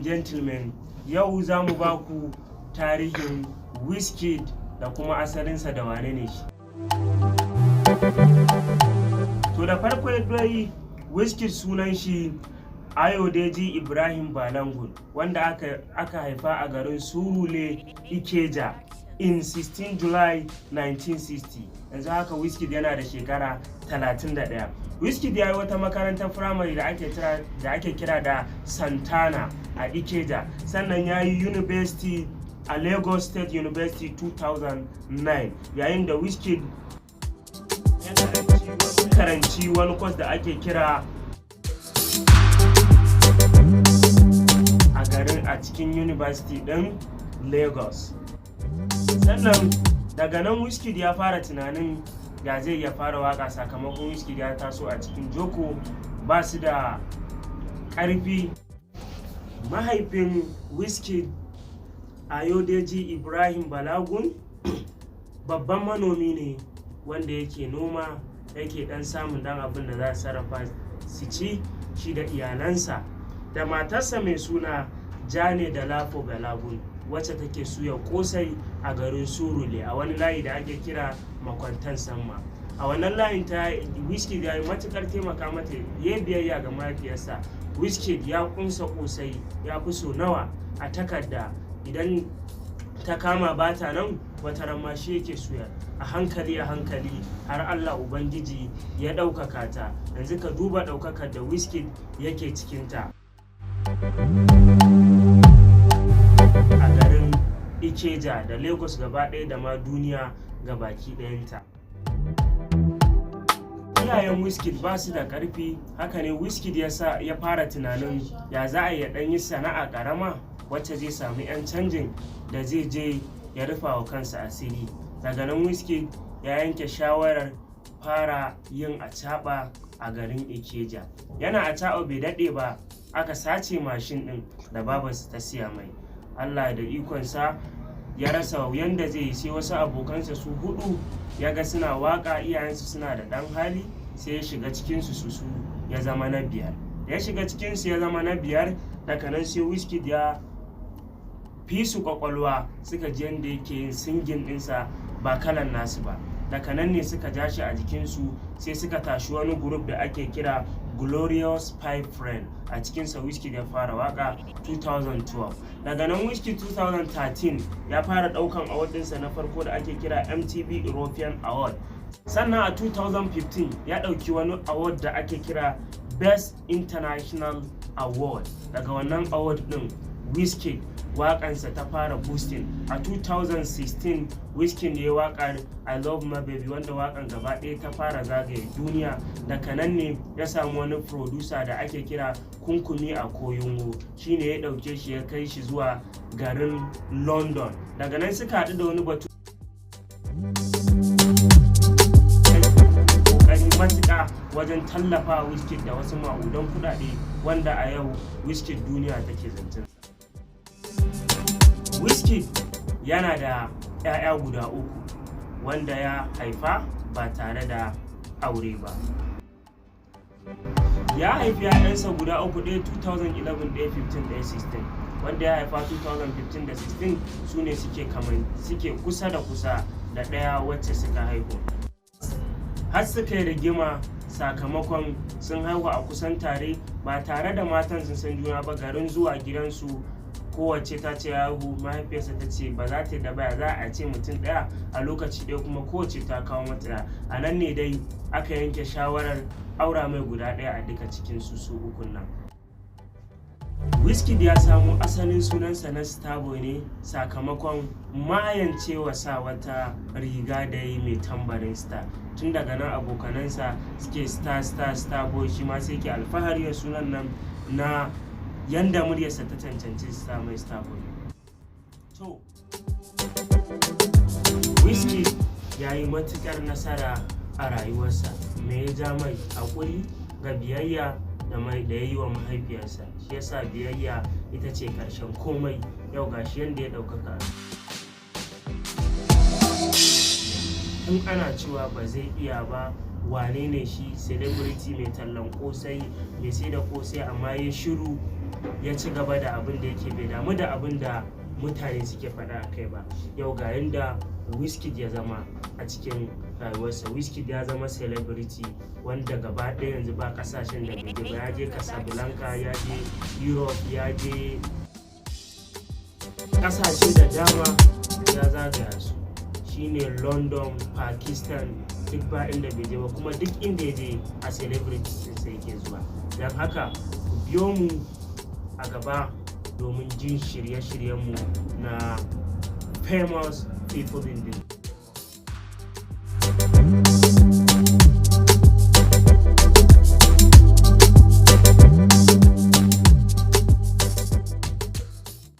and gentlemen, yau za mu ba ku tarihin Wizkid da kuma asalinsa da wane ne shi. To da farko dai Wizkid sunan shi Ayodeji Ibrahim Balangun, wanda aka haifa a garin Surule Ikeja in 16 July 1960. Yanzu haka Wizkid yana da shekara 31. Wizkid ya yi wata makarantar firamare da ake kira da Santana a Ikeja, sannan ya yi university a Lagos State University 2009, yayin da Wizkid ya karanci wani course da ake kira a cikin university din Lagos. Sannan daga nan Wizkid ya fara tunanin ya zai ya fara waka, sakamakon Wizkid ya taso a cikin joko ba su da ƙarfi. Mahaifin Wizkid Ayodeji Ibrahim Balagun babban manomi ne wanda yake noma, yake dan samun dan abin da za su sarrafa su ci shi da iyalansa, da matarsa mai suna Jane da Lafo Balagun, wacce take suya kosai a garin Surule a wani layi da ake kira Makwantan Samma. A wannan layin ta Wizkid ya yi matukar taimaka mata, ya biyayya ga mahaifiyarsa. Wizkid ya kunsa kosai ya fi so nawa a takarda, idan ta kama bata nan wata ramma shi yake suya a hankali har Allah Ubangiji ya ɗaukaka ta. Yanzu ka duba ɗaukakar da Wizkid yake cikinta a garin Ikeja da Lagos gaba ɗaya da ma duniya gabaki ɗayanta. Iyayen Wizkid ba su da ƙarfi, haka ne Wizkid ya fara tunanin ya za a ɗan yi sana'a ƙarama wacce zai samu 'yan canjin da zai je ya rufa wa kansa asiri. Daga nan Wizkid ya yanke shawarar fara yin acaɓa a garin Ikeja. Yana acaɓa bai daɗe ba aka sace mashin ɗin da babarsa ta siya mai. Allah da ikonsa ya rasa yanda zai yi, sai wasu abokansa su hudu ya ga suna waka, iyayensu suna da ɗan hali, sai ya shiga cikinsu su ya zama na biyar. Da ya shiga cikinsu ya zama na biyar, daga nan sai Wizkid ya fi su kwakwalwa, suka ji yadda yake yin singin ɗinsa ba kalan nasu ba. Daga nan ne suka ja shi a jikinsu, sai suka tashi wani group da ake kira Glorious Five Friend. A cikinsa Wizkid ya fara waka 2012. Daga nan Wizkid 2013 ya fara ɗaukan award ɗinsa na farko da ake kira MTV European Award. Sannan a 2015 ya ɗauki wani award da ake kira Best International Award. Daga wannan award ɗin Wizkid waƙansa ta fara boosting. A 2016 Wizkid ya yi waƙar I Love My Baby, wanda waƙan gaba ɗaya ta fara zagaye duniya. Daga nan ne ya samu wani producer da ake kira Kunkumi a Koyungo, shine ya ɗauke shi ya kai shi zuwa garin London. Daga nan suka haɗu da wani batu ƙoƙari matuƙa wajen tallafa Wizkid da wasu ma'udan kuɗaɗe, wanda a yau Wizkid duniya take zancen. Wizkid yana da 'ya'ya guda uku wanda ya haifa ba tare da aure ba. Ya haifi 'ya'yansa guda uku, ɗaya 2011, ɗaya 15, ɗaya 16. Wanda ya haifa 2015 da 16 su ne suke kusa da ɗaya wacce suka haihu. Har suka yi rigima sakamakon sun haihu a kusan tare ba tare da matan sun san juna ba. Garin zuwa gidansu kowace ta ce yahu, mahaifiyarsa ta ce ba za ta yi da baya, za a ce mutum ɗaya a lokaci ɗaya, kuma kowace ta kawo mata. A nan ne dai aka yanke shawarar aura mai guda ɗaya a duka cikin su ukun nan. Wizkid ya samu asalin sunansa na Starboy ne sakamakon mayancewa sa wata riga da yi mai tambarin star. Tun daga nan abokanansa suke Starboy, shi ma sai ke alfahari da sunan nan na yanda muryarsa ta cancanci sa mai Starboy. To Wizkid ya yi matukar nasara a rayuwarsa. Me ya ja mai? Hakuri ga biyayya da ya yi wa mahaifiyarsa. Shi yasa biyayya ita ce karshen komai. Yau gashi yanda ya ɗaukaka. In ana cewa ba zai iya ba, wane ne shi? Celebrity mai tallan kosai, mai sai da kosai amma ya shiru ya ci gaba da abin da yake, bai damu da abin da mutane suke faɗa a kai ba. Yau ga yanda Wizkid ya zama a cikin rayuwarsa. Wizkid ya zama celebrity wanda gaba ɗaya yanzu ba ƙasashen da bai je ba. Ya je Casablanca, ya je Europe, ya je ƙasashe da dama ya zagaya su. Shine London, Pakistan, duk ba inda bai je ba, kuma duk inda ya je a celebrity sai yake zuwa. Don haka ku biyo mu a gaba domin jin shirye-shiryenmu na famous people in the